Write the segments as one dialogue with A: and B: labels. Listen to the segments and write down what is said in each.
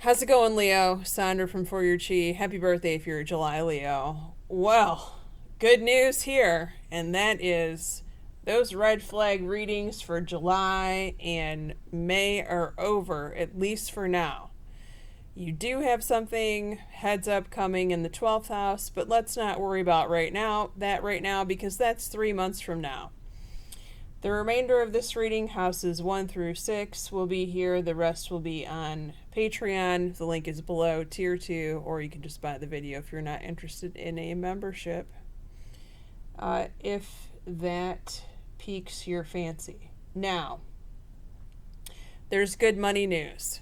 A: How's it going, Leo? Sondra from For Your Chi. Happy birthday if you're a July Leo. Well, good news here, and that is those red flag readings for July and May are over, at least for now. You do have something heads up coming in the 12th house, but let's not worry about right now because that's 3 months from now. The remainder of this reading, houses 1 through 6, will be here. The rest will be on Patreon. The link is below, tier 2, or you can just buy the video if you're not interested in a membership. If that piques your fancy. Now, there's good money news.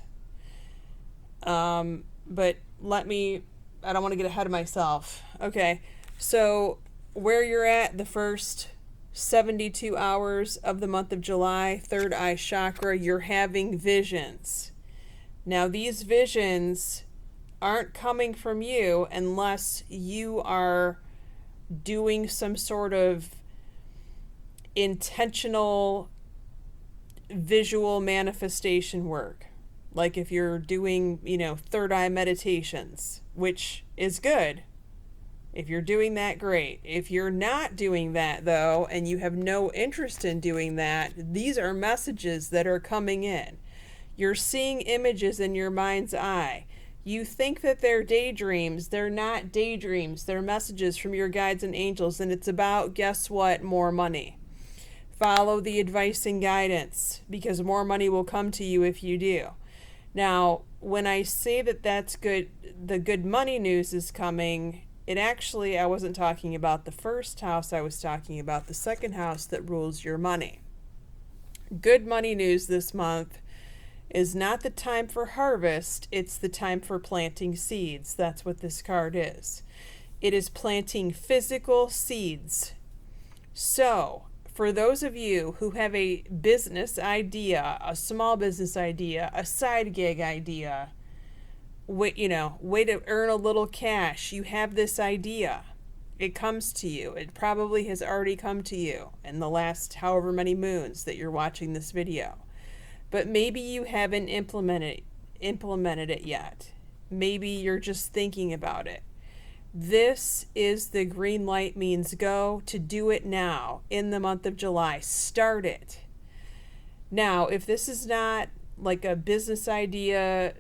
A: But I don't want to get ahead of myself. Okay, so where you're at the first 72 hours of the month of July, third eye chakra, you're having visions. Now, these visions aren't coming from you unless you are doing some sort of intentional visual manifestation work. Like if you're doing, third eye meditations, which is good. If you're doing that, great. If you're not doing that, though, and you have no interest in doing that, these are messages that are coming in. You're seeing images in your mind's eye. You think that they're daydreams. They're not daydreams. They're messages from your guides and angels, and it's about, guess what, more money. Follow the advice and guidance, because more money will come to you if you do. Now, when I say that that's good, the good money news is coming, I wasn't talking about the first house, I was talking about the second house that rules your money. Good money news this month is not the time for harvest, it's the time for planting seeds. That's what this card is. It is planting physical seeds. So, for those of you who have a business idea, a small business idea, a side gig idea, way to earn a little cash, you have this idea. It comes to you. It probably has already come to you in the last however many moons that you're watching this video. But maybe you haven't implemented it yet. Maybe you're just thinking about it. This is the green light means go to do it now in the month of July. Start it. Now, if this is not like a business idea,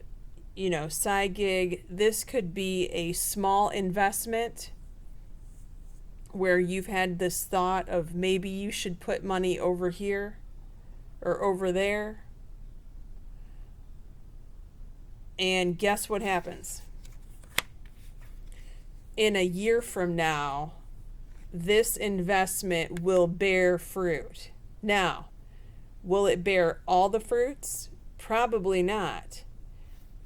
A: side gig, this could be a small investment where you've had this thought of maybe you should put money over here or over there. And guess what happens? In a year from now, this investment will bear fruit. Now, will it bear all the fruits? Probably not.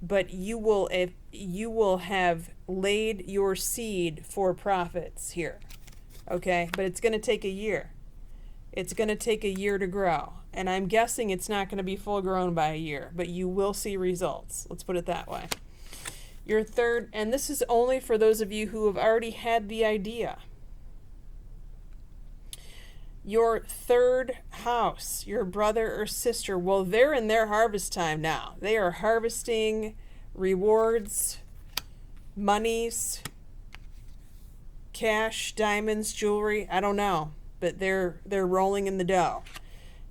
A: But you will have laid your seed for profits here. Okay? But it's going to take a year. It's going to take a year to grow. And I'm guessing it's not going to be full grown by a year, but you will see results. Let's put it that way. Your third, and this is only for those of you who have already had the idea. Your third house, your brother or sister, well, they're in their harvest time now. They are harvesting rewards, monies, cash, diamonds, jewelry, I don't know, but they're rolling in the dough.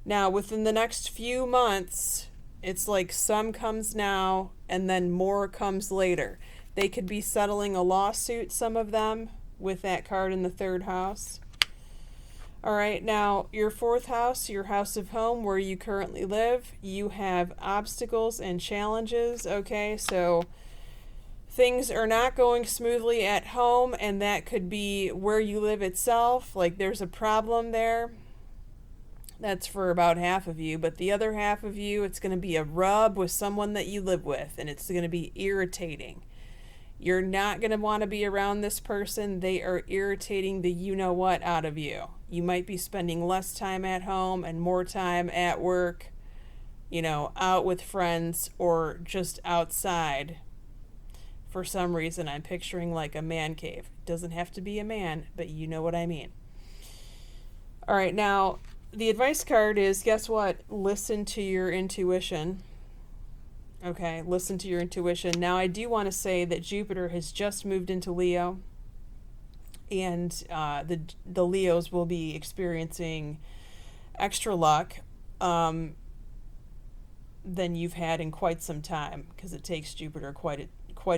A: Now, within the next few months, it's like some comes now and then more comes later. They could be settling a lawsuit, some of them, with that card in the third house. All right, now your fourth house, your house of home where you currently live, you have obstacles and challenges, okay? So things are not going smoothly at home, and that could be where you live itself. Like there's a problem there. That's for about half of you, but the other half of you, it's going to be a rub with someone that you live with, and it's going to be irritating. You're not going to want to be around this person. They are irritating the you-know-what out of you. You might be spending less time at home and more time at work, out with friends or just outside. For some reason, I'm picturing like a man cave. It doesn't have to be a man, but you know what I mean. All right, now, the advice card is, guess what? Listen to your intuition. Okay, listen to your intuition. Now, I do want to say that Jupiter has just moved into Leo, and the Leos will be experiencing extra luck than you've had in quite some time, because it takes Jupiter quite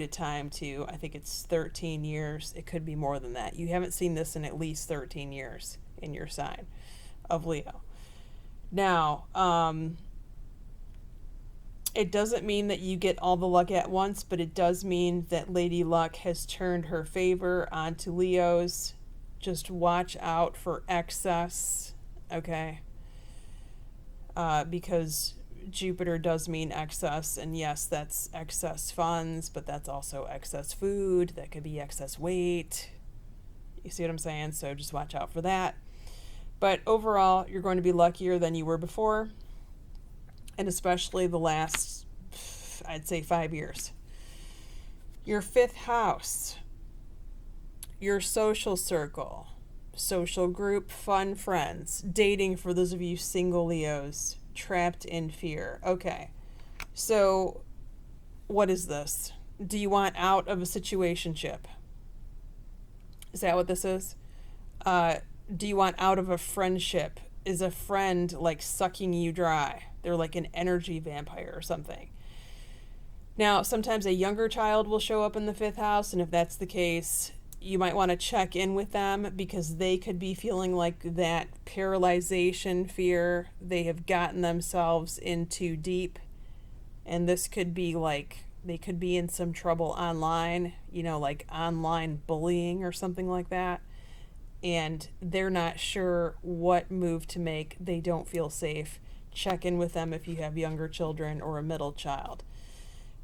A: a time to, I think it's 13 years. It could be more than that. You haven't seen this in at least 13 years in your sign of Leo. Now, it doesn't mean that you get all the luck at once, but it does mean that Lady Luck has turned her favor onto Leos. Just watch out for excess, okay? Because Jupiter does mean excess, and yes, that's excess funds, but that's also excess food. That could be excess weight. You see what I'm saying? So just watch out for that. But overall, you're going to be luckier than you were before, and especially the last, I'd say, 5 years. Your 5th house, your social circle, social group, fun friends, dating for those of you single Leos, trapped in fear. Okay, so what is this? Do you want out of a situationship? Is that what this is? Do you want out of a friendship? Is a friend like sucking you dry? They're like an energy vampire or something. Now, sometimes a younger child will show up in the 5th house, and if that's the case, you might want to check in with them, because they could be feeling like that paralyzation fear. They have gotten themselves in too deep, and this could be like they could be in some trouble online, like online bullying or something like that, and they're not sure what move to make. They don't feel safe. Check in with them if you have younger children or a middle child.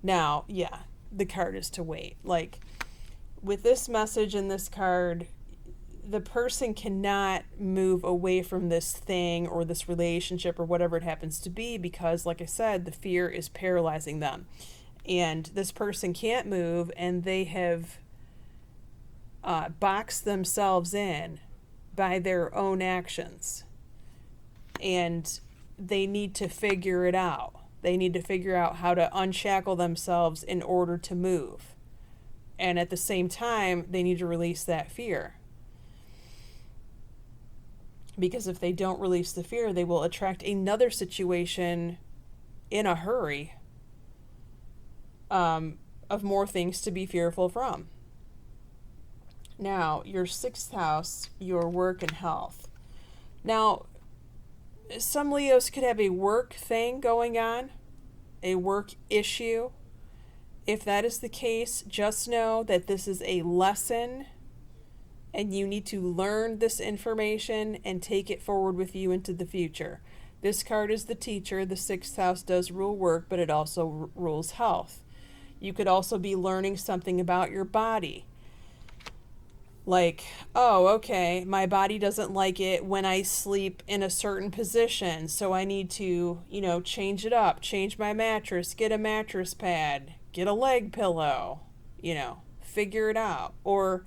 A: Now, yeah, the card is to wait. Like, with this message and this card, the person cannot move away from this thing or this relationship or whatever it happens to be, because, like I said, the fear is paralyzing them. And this person can't move, and they have boxed themselves in by their own actions. And they need to figure it out. They need to figure out how to unshackle themselves in order to move. And at the same time, they need to release that fear. Because if they don't release the fear, they will attract another situation in a hurry of more things to be fearful from. Now, your 6th house, your work and health. Now, some Leos could have a work thing going on, a work issue. If that is the case, just know that this is a lesson, and you need to learn this information and take it forward with you into the future. This card is the teacher. The 6th house does rule work, but it also rules health. You could also be learning something about your body. Like, oh, okay, my body doesn't like it when I sleep in a certain position, so I need to, change it up, change my mattress, get a mattress pad, get a leg pillow, figure it out. Or,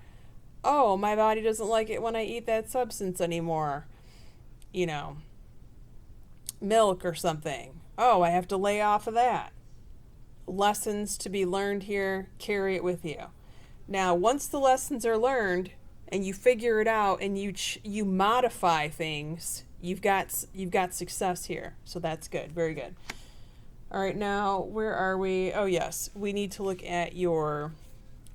A: oh, my body doesn't like it when I eat that substance anymore, milk or something. Oh, I have to lay off of that. Lessons to be learned here, carry it with you. Now, once the lessons are learned and you figure it out and you modify things, you've got success here. So that's good. Very good. All right, now where are we? Oh, yes. We need to look at your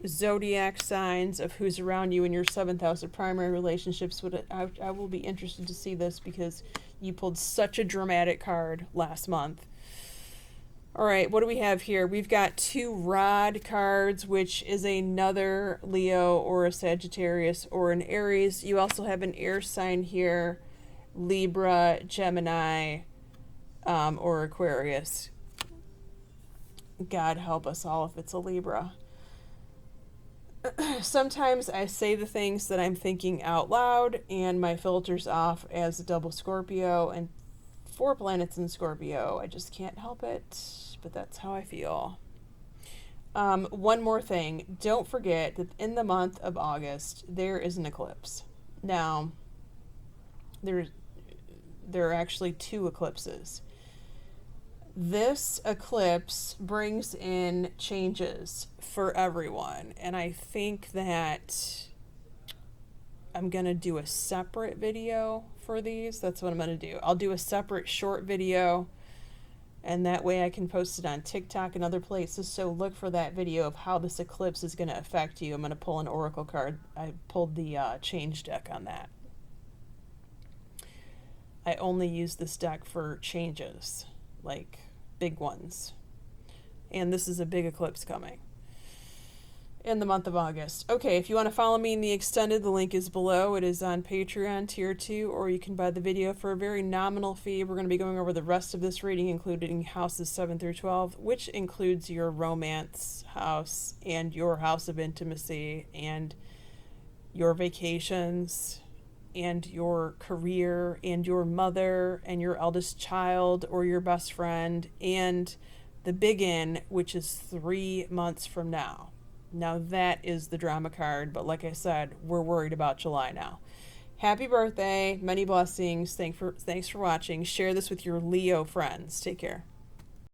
A: zodiac signs of who's around you in your 7th house of primary relationships. I will be interested to see this, because you pulled such a dramatic card last month. All right, what do we have here? We've got 2 rod cards, which is another Leo or a Sagittarius or an Aries. You also have an air sign here, Libra, Gemini, or Aquarius. God help us all if it's a Libra. Sometimes I say the things that I'm thinking out loud, and my filter's off as a double Scorpio, and 4 planets in Scorpio. I just can't help it, but that's how I feel. One more thing. Don't forget that in the month of August, there is an eclipse. Now, there are actually 2 eclipses. This eclipse brings in changes for everyone, and I think that I'm going to do a separate video for these. That's what I'm going to do. I'll do a separate short video, and that way I can post it on TikTok and other places. So look for that video of how this eclipse is going to affect you. I'm going to pull an oracle card. I pulled the change deck on that. I only use this deck for changes, like big ones. And this is a big eclipse coming in the month of August. Okay, if you want to follow me in the extended, the link is below. It is on Patreon tier 2, or you can buy the video for a very nominal fee. We're going to be going over the rest of this reading, including houses 7 through 12, which includes your romance house and your house of intimacy and your vacations and your career and your mother and your eldest child or your best friend, and the big in, which is 3 months from now. Now that is the drama card, but like I said, we're worried about July now. Happy birthday, many blessings. Thanks for watching. Share this with your Leo friends. Take care.